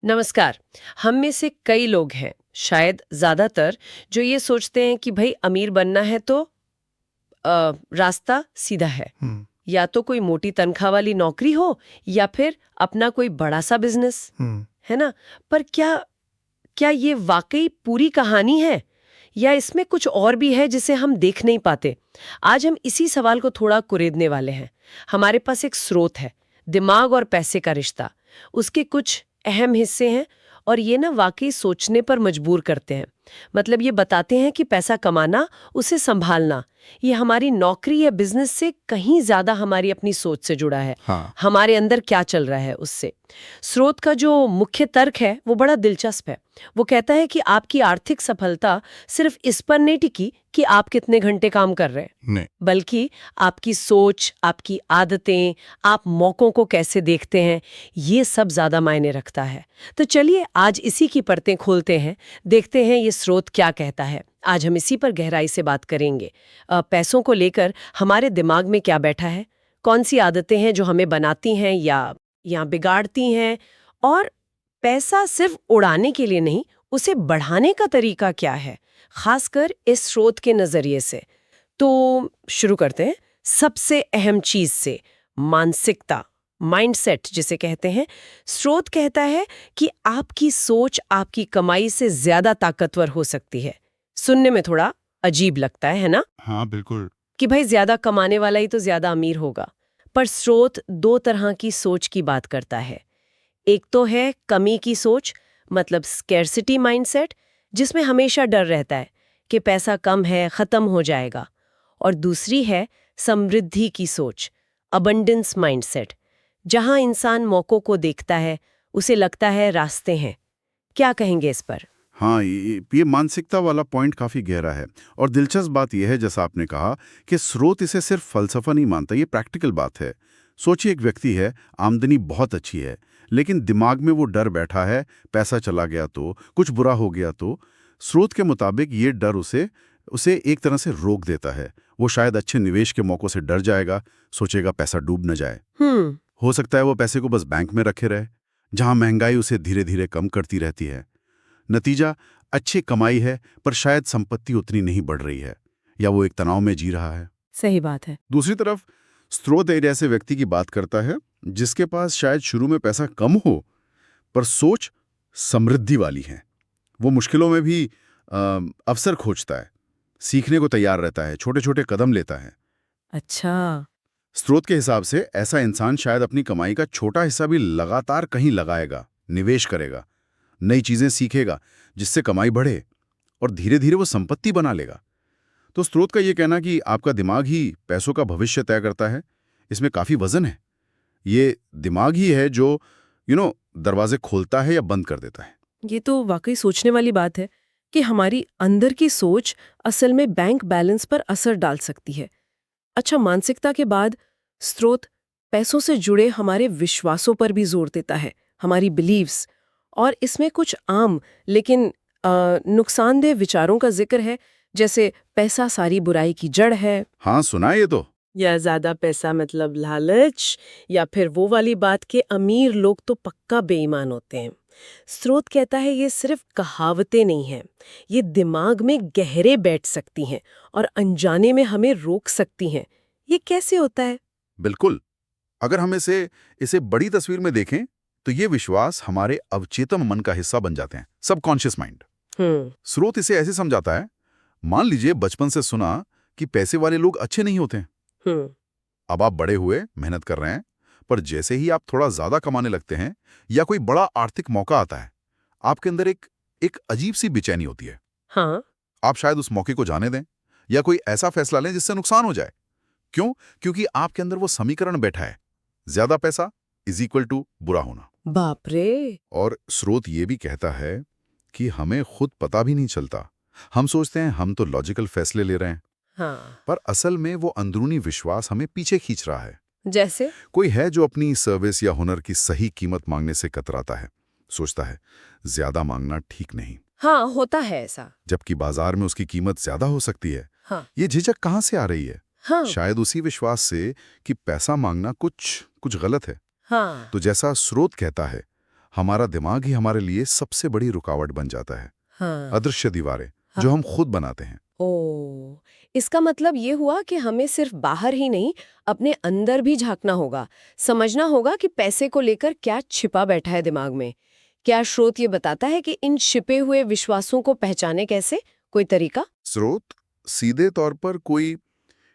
नमस्कार। हम में से कई लोग हैं, शायद ज्यादातर, जो ये सोचते हैं कि भाई अमीर बनना है तो रास्ता सीधा है। हम्म। या तो कोई मोटी तनख्वाह वाली नौकरी हो या फिर अपना कोई बड़ा सा बिजनेस, हम्म। है ना। पर क्या क्या ये वाकई पूरी कहानी है या इसमें कुछ और भी है जिसे हम देख नहीं पाते? आज हम इसी सवाल को थोड़ा कुरेदने वाले हैं। हमारे पास एक स्रोत है, दिमाग और पैसे का रिश्ता। उसके कुछ अहम हिस्से हैं और ये ना वाकई सोचने पर मजबूर करते हैं। मतलब ये बताते हैं कि पैसा कमाना, उसे संभालना, ये हमारी नौकरी या बिजनेस से कहीं ज्यादा हमारी अपनी सोच से जुड़ा है। हाँ। हमारे अंदर क्या चल रहा है उससे। स्रोत का जो मुख्य तर्क है वो बड़ा दिलचस्प है। वो कहता है कि आपकी आर्थिक सफलता सिर्फ इस पर नहीं टिकी कि आप कितने घंटे काम कर रहे हैं, नहीं। बल्कि आपकी सोच, आपकी आदतें, आप मौकों को कैसे देखते हैं, ये सब ज्यादा मायने रखता है। तो चलिए आज इसी की परतें खोलते हैं, देखते हैं ये स्रोत क्या कहता है। आज हम इसी पर गहराई से बात करेंगे। पैसों को लेकर हमारे दिमाग में क्या बैठा है, कौन सी आदतें हैं जो हमें बनाती हैं या बिगाड़ती हैं, और पैसा सिर्फ उड़ाने के लिए नहीं, उसे बढ़ाने का तरीका क्या है, खासकर इस स्रोत के नजरिए से। तो शुरू करते हैं सबसे अहम चीज से, मानसिकता, माइंडसेट जिसे कहते हैं। स्रोत कहता है कि आपकी सोच आपकी कमाई से ज्यादा ताकतवर हो सकती है। सुनने में थोड़ा अजीब लगता है ना, हाँ, बिल्कुल। कि भाई ज्यादा कमाने वाला ही तो ज्यादा अमीर होगा। पर स्रोत दो तरह की सोच की बात करता है। एक तो है कमी की सोच, मतलब स्कैर्सिटी माइंडसेट, जिसमें हमेशा डर रहता है कि पैसा कम है, खत्म हो जाएगा। और दूसरी है समृद्धि की सोच, अबंडेंस माइंडसेट, जहां इंसान मौकों को देखता है, उसे लगता है रास्ते हैं। क्या कहेंगे इस पर? हाँ, ये मानसिकता वाला पॉइंट काफी गहरा है। और दिलचस्प बात यह है, जैसा आपने कहा, कि स्रोत इसे सिर्फ फलसफा नहीं मानता, ये प्रैक्टिकल बात है। सोचिए, एक व्यक्ति है, आमदनी बहुत अच्छी है, लेकिन दिमाग में वो डर बैठा है, पैसा चला गया तो, कुछ बुरा हो गया तो। स्रोत के मुताबिक ये डर उसे उसे एक तरह से रोक देता है। वो शायद अच्छे निवेश के मौकों से डर जाएगा, सोचेगा पैसा डूब न जाए। हो सकता है वो पैसे को बस बैंक में रखे रहे, जहां महंगाई उसे धीरे धीरे कम करती रहती है। नतीजा, अच्छी कमाई है पर शायद संपत्ति उतनी नहीं बढ़ रही है, या वो एक तनाव में जी रहा है। सही बात है। दूसरी तरफ स्रोत एक ऐसे व्यक्ति की बात करता है जिसके पास शायद शुरू में पैसा कम हो, पर सोच समृद्धि वाली है। वो मुश्किलों में भी अवसर खोजता है, सीखने को तैयार रहता है, छोटे छोटे कदम लेता है। अच्छा। स्रोत के हिसाब से ऐसा इंसान शायद अपनी कमाई का छोटा हिस्सा भी लगातार कहीं लगाएगा, निवेश करेगा, नई चीजें सीखेगा, जिससे कमाई बढ़े, और धीरे धीरे वो संपत्ति बना लेगा। तो स्रोत का ये कहना कि आपका दिमाग ही पैसों का भविष्य तय करता है, इसमें काफी वजन है। ये दिमाग ही है जो दरवाजे खोलता है या बंद कर देता है। ये तो वाकई सोचने वाली बात है कि हमारी अंदर की सोच असल में बैंक बैलेंस पर असर डाल सकती है। अच्छा, मानसिकता के बाद स्रोत पैसों से जुड़े हमारे विश्वासों पर भी जोर देता है, हमारी बिलीव्स। और इसमें कुछ आम लेकिन नुकसानदेह विचारों का जिक्र है, जैसे पैसा सारी बुराई की जड़ है, हाँ, सुना है ये तो। या ज्यादा पैसा मतलब लालच, या फिर वो वाली बात कि अमीर लोग तो पक्का बेईमान होते हैं। स्रोत कहता है ये सिर्फ कहावतें नहीं हैं, ये दिमाग में गहरे बैठ सकती हैं और अनजाने में हमें रोक सकती हैं। ये कैसे होता है? बिल्कुल। अगर हम इसे इसे बड़ी तस्वीर में देखें, तो ये विश्वास हमारे अवचेतन मन का हिस्सा बन जाते हैं, सबकॉन्शियस माइंड। हम्म। स्रोत इसे ऐसे समझाता है, मान लीजिए बचपन से सुना कि पैसे वाले लोग अच्छे नहीं होते। हम्म। अब आप बड़े हुए, मेहनत कर रहे हैं, पर जैसे ही आप थोड़ा ज्यादा कमाने लगते हैं या कोई बड़ा आर्थिक मौका आता है, आपके अंदर एक एक अजीब सी बेचैनी होती है। हाँ। आप शायद उस मौके को जाने दें या कोई ऐसा फैसला लें जिससे नुकसान हो जाए। क्यों? क्योंकि आपके अंदर वो समीकरण बैठा है, ज्यादा पैसा इज इक्वल टू बुरा होना। बाप रे। और स्रोत ये भी कहता है कि हमें खुद पता भी नहीं चलता। हम सोचते हैं हम तो लॉजिकल फैसले ले रहे हैं, हाँ। पर असल में वो अंदरूनी विश्वास हमें पीछे खींच रहा है। जैसे? कोई है जो अपनी सर्विस या हुनर की सही कीमत मांगने से कतराता है, सोचता है ज्यादा मांगना ठीक नहीं, हाँ, होता है ऐसा। जबकि बाजार में उसकी कीमत ज्यादा हो सकती है। हाँ। ये झिझक कहाँ से आ रही है? हाँ। शायद उसी विश्वास से कि पैसा मांगना कुछ कुछ गलत है। हाँ। तो जैसा स्रोत कहता है, हमारा दिमाग ही हमारे लिए सबसे बड़ी रुकावट बन जाता है। हाँ। अदृश्य दीवारें जो हम खुद बनाते हैं। ओ, इसका मतलब ये हुआ कि हमें सिर्फ बाहर ही नहीं, अपने अंदर भी झांकना होगा, समझना होगा कि पैसे को लेकर क्या छिपा बैठा है दिमाग में। क्या स्रोत ये बताता है कि इन छिपे हुए विश्वासों को पहचाने कैसे? कोई तरीका? स्रोत सीधे तौर पर कोई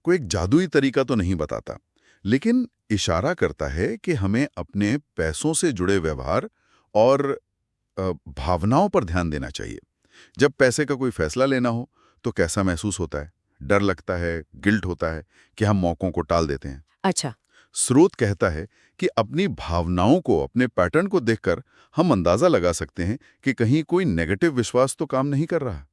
एक जादुई तरीका तो नहीं बताता, लेकिन इशारा करता है कि हमें अपने पैसों से जुड़े व्यवहार और भावनाओं पर ध्यान देना चाहिए। जब पैसे का कोई फैसला लेना हो तो कैसा महसूस होता है? डर लगता है, गिल्ट होता है कि हम मौकों को टाल देते हैं। अच्छा। स्रोत कहता है कि अपनी भावनाओं को, अपने पैटर्न को देखकर हम अंदाजा लगा सकते हैं कि कहीं कोई नेगेटिव विश्वास तो काम नहीं कर रहा।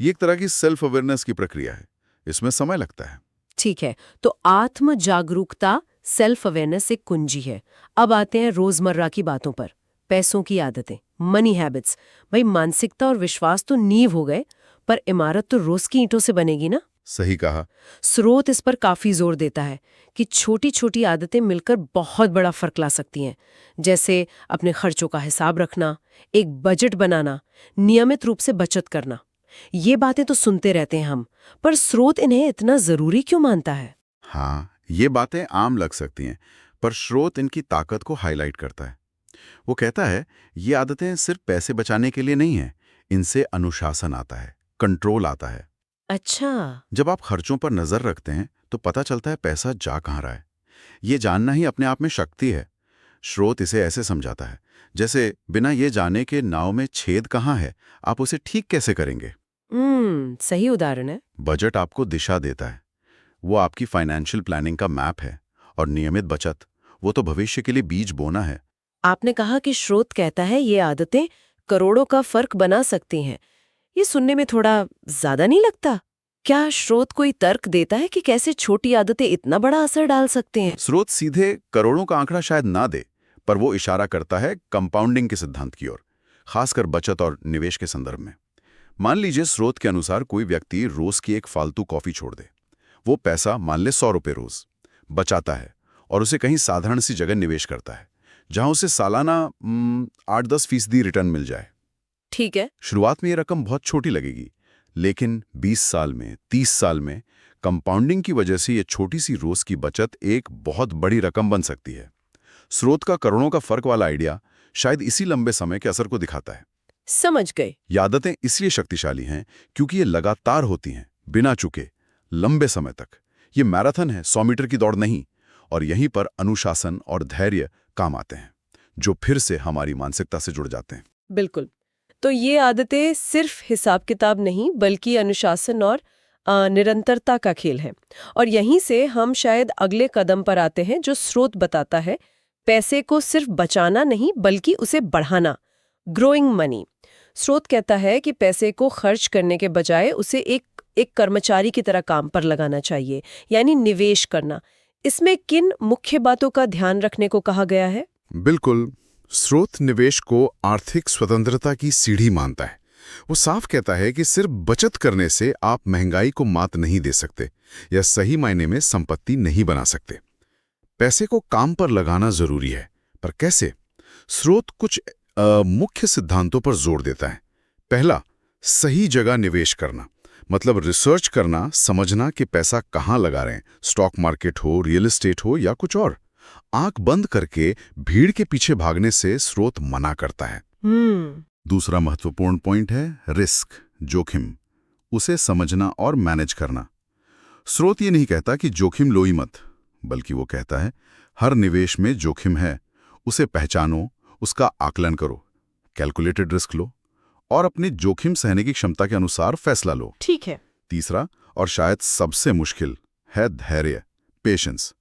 ये एक तरह की सेल्फ अवेयरनेस की प्रक्रिया है, इसमें समय लगता है। ठीक है, तो आत्म जागरूकता, सेल्फ अवेयरनेस एक कुंजी है। अब आते हैं रोजमर्रा की बातों पर। पैसों की आदतें, मनी हैबिट्स। भाई, मानसिकता और विश्वास तो नींव हो गए, पर इमारत तो रोज की ईंटों से बनेगी ना। सही कहा। स्रोत इस पर काफी जोर देता है कि छोटी छोटी आदतें मिलकर बहुत बड़ा फर्क ला सकती हैं। जैसे अपने खर्चों का हिसाब रखना, एक बजट बनाना, नियमित रूप से बचत करना। ये बातें तो सुनते रहते हैं हम, पर स्रोत इन्हें इतना जरूरी क्यों मानता है? हाँ, ये बातें आम लग सकती हैं, पर स्रोत इनकी ताकत को हाईलाइट करता है। वो कहता है, ये आदतें सिर्फ पैसे बचाने के लिए नहीं हैं, इनसे अनुशासन आता है, कंट्रोल आता है। अच्छा। जब आप खर्चों पर नजर रखते हैं तो पता चलता है पैसा जा कहाँ रहा है। ये जानना ही अपने आप में शक्ति है। स्रोत इसे ऐसे समझाता है, जैसे बिना ये जाने कि नाव में छेद कहाँ है, आप उसे ठीक कैसे करेंगे। सही उदाहरण है। बजट आपको दिशा देता है, वो आपकी फाइनेंशियल प्लानिंग का मैप है, और नियमित बचत, वो तो भविष्य के लिए बीज बोना है। आपने कहा कि स्रोत कहता है ये आदतें करोड़ों का फर्क बना सकती हैं। ये सुनने में थोड़ा ज्यादा नहीं लगता? क्या स्रोत कोई तर्क देता है कि कैसे छोटी आदतें इतना बड़ा असर डाल सकते हैं? स्रोत सीधे करोड़ों का आंकड़ा शायद ना दे, पर वो इशारा करता है कंपाउंडिंग के सिद्धांत की ओर, खासकर बचत और निवेश के संदर्भ में। मान लीजिए स्रोत के अनुसार कोई व्यक्ति रोज की एक फालतू कॉफी छोड़ दे। वो पैसा, मान ले 100 रुपये रोज, बचाता है और उसे कहीं साधारण सी जगह निवेश करता है, जहां उसे सालाना 8-10% रिटर्न मिल जाए। ठीक है। शुरुआत में ये रकम बहुत छोटी लगेगी, लेकिन 20 साल में, 30 साल में कंपाउंडिंग की वजह से ये छोटी सी रोज की बचत एक बहुत बड़ी रकम बन सकती है। स्रोत का करोड़ों का फर्क वाला आइडिया शायद इसी लंबे समय के असर को दिखाता है। समझ गए। ये आदतें इसलिए शक्तिशाली हैं क्योंकि ये लगातार होती हैं, बिना चुके, लंबे समय तक। ये मैराथन है, 100 मीटर की दौड़ नहीं। और यहीं पर अनुशासन और धैर्य काम आते हैं, जो फिर से हमारी मानसिकता से जुड़ जाते हैं। बिल्कुल। तो ये आदतें सिर्फ हिसाब किताब नहीं, बल्कि अनुशासन और निरंतरता का खेल है। और यहीं से हम शायद अगले कदम पर आते हैं, जो स्रोत बताता है पैसे को सिर्फ बचाना नहीं, बल्कि उसे बढ़ाना, ग्रोइंग मनी। स्रोत कहता है कि पैसे को खर्च करने के बजाय उसे एक कर्मचारी की तरह काम पर लगाना चाहिए, यानी निवेश करना। इसमें किन मुख्य बातों का ध्यान रखने को कहा गया है? बिल्कुल, स्रोत निवेश को आर्थिक स्वतंत्रता की सीढ़ी मानता है। वो साफ कहता है कि सिर्फ बचत करने से आप महंगाई को मात नहीं दे सकते या सही मायने में संपत्ति नहीं बना सकते। पैसे को काम पर लगाना जरूरी है, पर कैसे? स्रोत कुछ मुख्य सिद्धांतों पर जोर देता है। पहला, सही जगह निवेश करना, मतलब रिसर्च करना, समझना कि पैसा कहाँ लगा रहे हैं, स्टॉक मार्केट हो, रियल एस्टेट हो या कुछ और। आंख बंद करके भीड़ के पीछे भागने से स्रोत मना करता है। दूसरा महत्वपूर्ण पॉइंट है रिस्क, जोखिम, उसे समझना और मैनेज करना। स्रोत ये नहीं कहता कि जोखिम लो ही मत, बल्कि वो कहता है हर निवेश में जोखिम है, उसे पहचानो, उसका आकलन करो, कैलकुलेटेड रिस्क लो और अपनी जोखिम सहने की क्षमता के अनुसार फैसला लो। ठीक है। तीसरा और शायद सबसे मुश्किल है धैर्य, पेशेंस।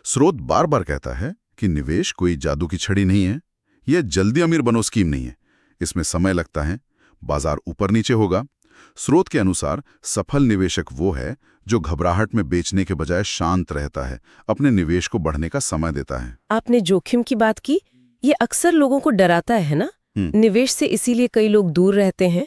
स्रोत बार बार कहता है कि निवेश कोई जादू की छड़ी नहीं है, यह जल्दी अमीर बनो स्कीम नहीं है। इसमें समय लगता है, बाजार ऊपर नीचे होगा। स्रोत के अनुसार सफल निवेशक वो है जो घबराहट में बेचने के बजाय शांत रहता है, अपने निवेश को बढ़ने का समय देता है। आपने जोखिम की बात की, ये अक्सर लोगों को डराता है ना, निवेश से, इसीलिए कई लोग दूर रहते हैं।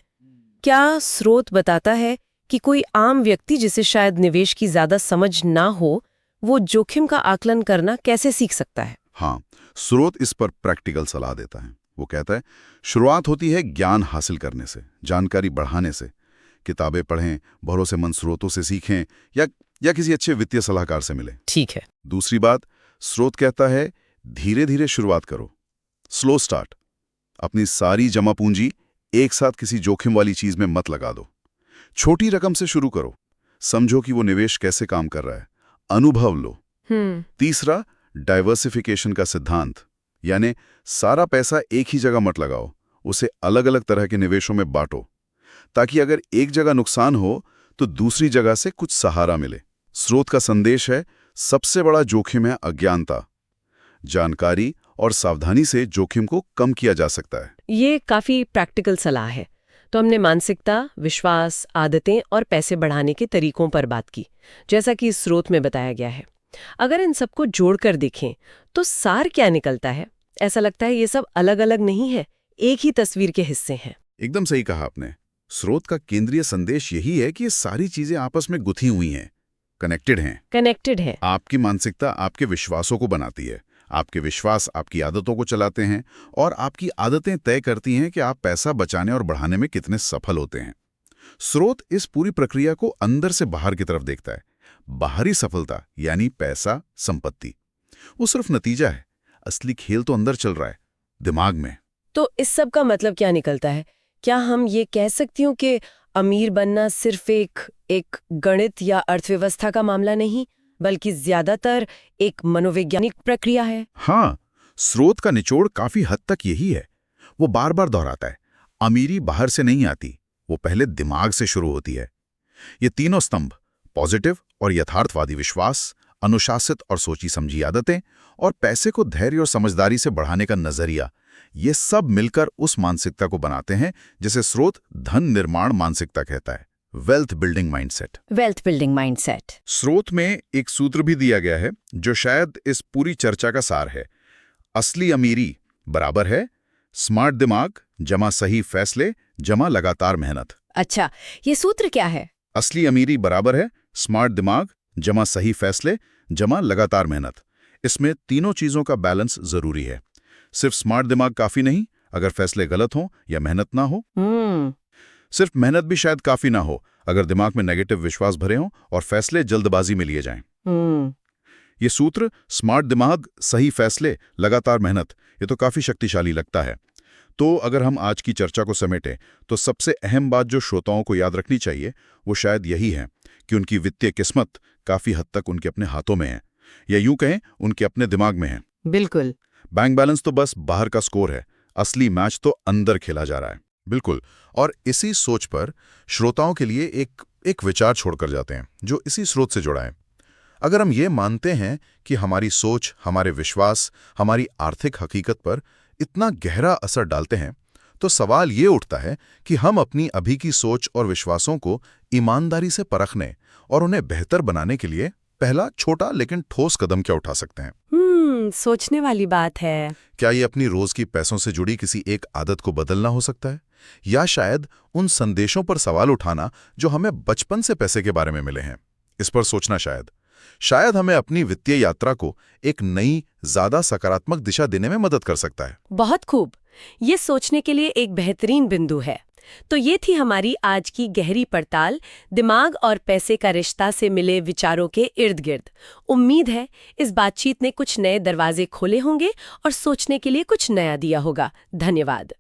क्या स्रोत बताता है कि कोई आम व्यक्ति जिसे शायद निवेश की ज्यादा समझ ना हो, वो जोखिम का आकलन करना कैसे सीख सकता है? हाँ, स्रोत इस पर प्रैक्टिकल सलाह देता है। वो कहता है शुरुआत होती है ज्ञान हासिल करने से, जानकारी बढ़ाने से। किताबें पढ़ें, भरोसेमंद स्रोतों से सीखें या किसी अच्छे वित्तीय सलाहकार से मिलें। ठीक है। दूसरी बात, स्रोत कहता है धीरे धीरे शुरुआत करो, स्लो स्टार्ट। अपनी सारी जमा पूंजी एक साथ किसी जोखिम वाली चीज में मत लगा दो। छोटी रकम से शुरू करो, समझो कि वो निवेश कैसे काम कर रहा है, अनुभव लो। तीसरा, डाइवर्सिफिकेशन का सिद्धांत, यानी सारा पैसा एक ही जगह मत लगाओ, उसे अलग अलग तरह के निवेशों में बांटो, ताकि अगर एक जगह नुकसान हो तो दूसरी जगह से कुछ सहारा मिले। स्रोत का संदेश है सबसे बड़ा जोखिम है अज्ञानता। जानकारी और सावधानी से जोखिम को कम किया जा सकता है। ये काफी प्रैक्टिकल सलाह है। तो हमने मानसिकता, विश्वास, आदतें और पैसे बढ़ाने के तरीकों पर बात की, जैसा कि इस स्रोत में बताया गया है। अगर इन सबको जोड़कर देखें तो सार क्या निकलता है? ऐसा लगता है ये सब अलग अलग नहीं है, एक ही तस्वीर के हिस्से हैं। एकदम सही कहा आपने। स्रोत का केंद्रीय संदेश यही है कि ये सारी चीजें आपस में गुथी हुई हैं, कनेक्टेड हैं। आपकी मानसिकता आपके विश्वासों को बनाती है, आपके विश्वास आपकी आदतों को चलाते हैं, और आपकी आदतें तय करती हैं कि आप पैसा बचाने और बढ़ाने में कितने सफल होते हैं। स्रोत इस पूरी प्रक्रिया को अंदर से बाहर की तरफ देखता है। बाहरी सफलता यानी पैसा, संपत्ति, वो सिर्फ नतीजा है। असली खेल तो अंदर चल रहा है, दिमाग में। तो इस सब का मतलब क्या निकलता है? क्या हम ये कह सकती हूँ कि अमीर बनना सिर्फ एक गणित या अर्थव्यवस्था का मामला नहीं, बल्कि ज्यादातर एक मनोवैज्ञानिक प्रक्रिया है? हाँ, स्रोत का निचोड़ काफी हद तक यही है। वो बार बार दोहराता है, अमीरी बाहर से नहीं आती, वो पहले दिमाग से शुरू होती है। ये तीनों स्तंभ, पॉजिटिव और यथार्थवादी विश्वास, अनुशासित और सोची समझी आदतें, और पैसे को धैर्य और समझदारी से बढ़ाने का नजरिया, ये सब मिलकर उस मानसिकता को बनाते हैं जिसे स्रोत धन निर्माण मानसिकता कहता है, वेल्थ बिल्डिंग माइंडसेट। स्रोत में एक सूत्र भी दिया गया है जो शायद इस पूरी चर्चा का सार है। असली अमीरी बराबर है स्मार्ट दिमाग जमा सही फैसले जमा लगातार मेहनत। अच्छा, ये सूत्र क्या है? असली अमीरी बराबर है स्मार्ट दिमाग जमा सही फैसले जमा लगातार मेहनत। इसमें तीनों चीजों का बैलेंस जरूरी है। सिर्फ स्मार्ट दिमाग काफी नहीं, अगर फैसले गलत हों या मेहनत ना हो। सिर्फ मेहनत भी शायद काफी ना हो, अगर दिमाग में नेगेटिव विश्वास भरे हों और फैसले जल्दबाजी में लिए जाएं। ये सूत्र स्मार्ट दिमाग, सही फैसले, लगातार मेहनत, ये तो काफी शक्तिशाली लगता है। तो अगर हम आज की चर्चा को समेटें तो सबसे अहम बात जो श्रोताओं को याद रखनी चाहिए वो शायद यही है कि उनकी वित्तीय किस्मत काफी हद तक उनके अपने हाथों में है, या यूं कहें उनके अपने दिमाग में है। बिल्कुल। बैंक बैलेंस तो बस बाहर का स्कोर है, असली मैच तो अंदर खेला जा रहा है। बिल्कुल। और इसी सोच पर श्रोताओं के लिए एक विचार छोड़कर जाते हैं जो इसी स्रोत से जुड़ा है। अगर हम ये मानते हैं कि हमारी सोच, हमारे विश्वास, हमारी आर्थिक हकीकत पर इतना गहरा असर डालते हैं, तो सवाल ये उठता है कि हम अपनी अभी की सोच और विश्वासों को ईमानदारी से परखने और उन्हें बेहतर बनाने के लिए पहला छोटा लेकिन ठोस कदम क्या उठा सकते हैं। सोचने वाली बात है। क्या ये अपनी रोज की पैसों से जुड़ी किसी एक आदत को बदलना हो सकता है, या शायद उन संदेशों पर सवाल उठाना जो हमें बचपन से पैसे के बारे में मिले हैं। इस पर सोचना शायद हमें अपनी वित्तीय यात्रा को एक नई, ज्यादा सकारात्मक दिशा देने में मदद कर सकता है। बहुत खूब। ये सोचने के लिए एक बेहतरीन बिंदु है। तो ये थी हमारी आज की गहरी पड़ताल दिमाग और पैसे का रिश्ता से मिले विचारों के इर्द गिर्द। उम्मीद है इस बातचीत ने कुछ नए दरवाजे खोले होंगे और सोचने के लिए कुछ नया दिया होगा। धन्यवाद।